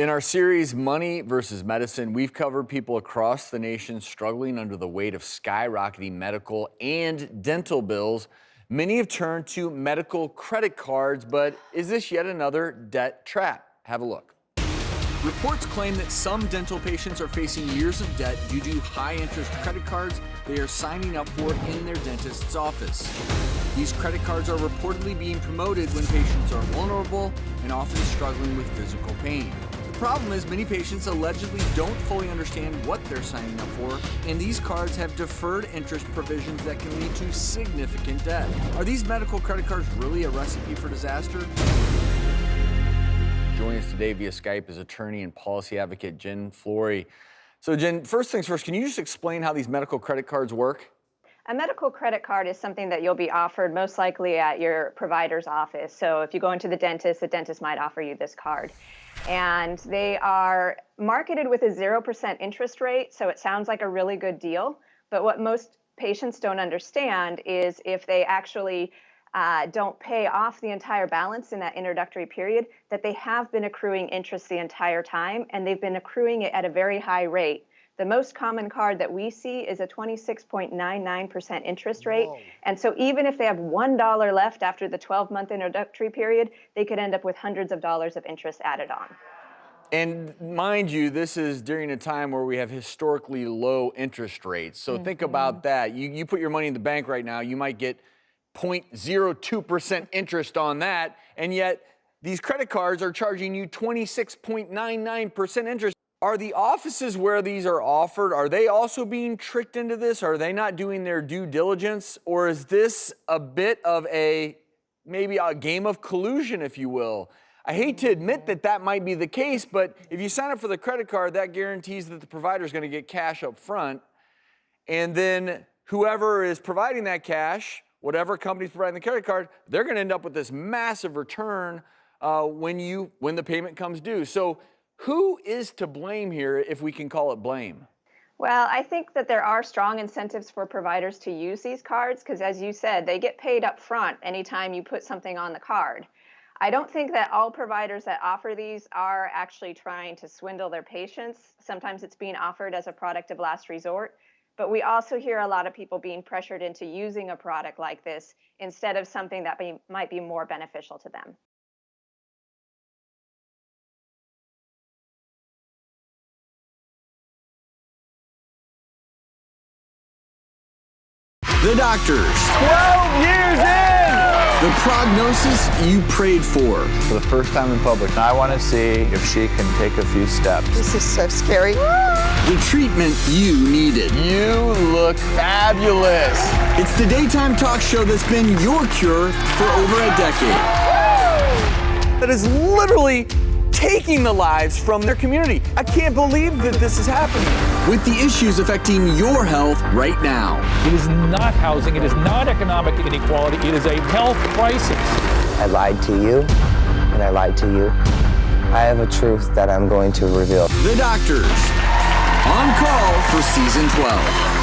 In our series, Money versus Medicine, we've covered people across the nation struggling under the weight of skyrocketing medical and dental bills. Many have turned to medical credit cards, but is this yet another debt trap? Have a look. Reports claim that some dental patients are facing years of debt due to high-interest credit cards they are signing up for in their dentist's office. These credit cards are reportedly being promoted when patients are vulnerable and often struggling with physical pain. The problem is many patients allegedly don't fully understand what they're signing up for, and these cards have deferred interest provisions that can lead to significant debt. Are these medical credit cards really a recipe for disaster? Joining us today via Skype is attorney and policy advocate Jen Flory. So Jen, first things first, can you just explain how these medical credit cards work? A medical credit card is something that you'll be offered most likely at your provider's office. So if you go into the dentist might offer you this card. And they are marketed with a 0% interest rate, so it sounds like a really good deal. But what most patients don't understand is if they actually don't pay off the entire balance in that introductory period, that they have been accruing interest the entire time, and they've been accruing it at a very high rate. The most common card that we see is a 26.99% interest rate. Whoa. And so even if they have $1 left after the 12-month introductory period, they could end up with hundreds of dollars of interest added on. And mind you, this is during a time where we have historically low interest rates. So think about that. You put your money in the bank right now, you might get 0.02% interest on that, and yet these credit cards are charging you 26.99% interest. Are the offices where these are offered, are they also being tricked into this? Are they not doing their due diligence? Or is this a bit of maybe a game of collusion, if you will? I hate to admit that that might be the case, but if you sign up for the credit card, that guarantees that the provider is going to get cash up front. And then whoever is providing that cash, whatever company's providing the credit card, they're going to end up with this massive return when the payment comes due. So who is to blame here, if we can call it blame? Well, I think that there are strong incentives for providers to use these cards because, as you said, they get paid up front anytime you put something on the card. I don't think that all providers that offer these are actually trying to swindle their patients. Sometimes it's being offered as a product of last resort. But we also hear a lot of people being pressured into using a product like this instead of something that might be more beneficial to them. The doctors. 12 years in! The prognosis you prayed for. For the first time in public, I want to see if she can take a few steps. This is so scary. The treatment you needed. You look fabulous. It's the daytime talk show that's been your cure for over a decade. That is literally taking the lives from their community. I can't believe that this is happening. With the issues affecting your health right now. It is not housing, it is not economic inequality, it is a health crisis. I lied to you, and I lied to you. I have a truth that I'm going to reveal. The Doctors, on call for season 12.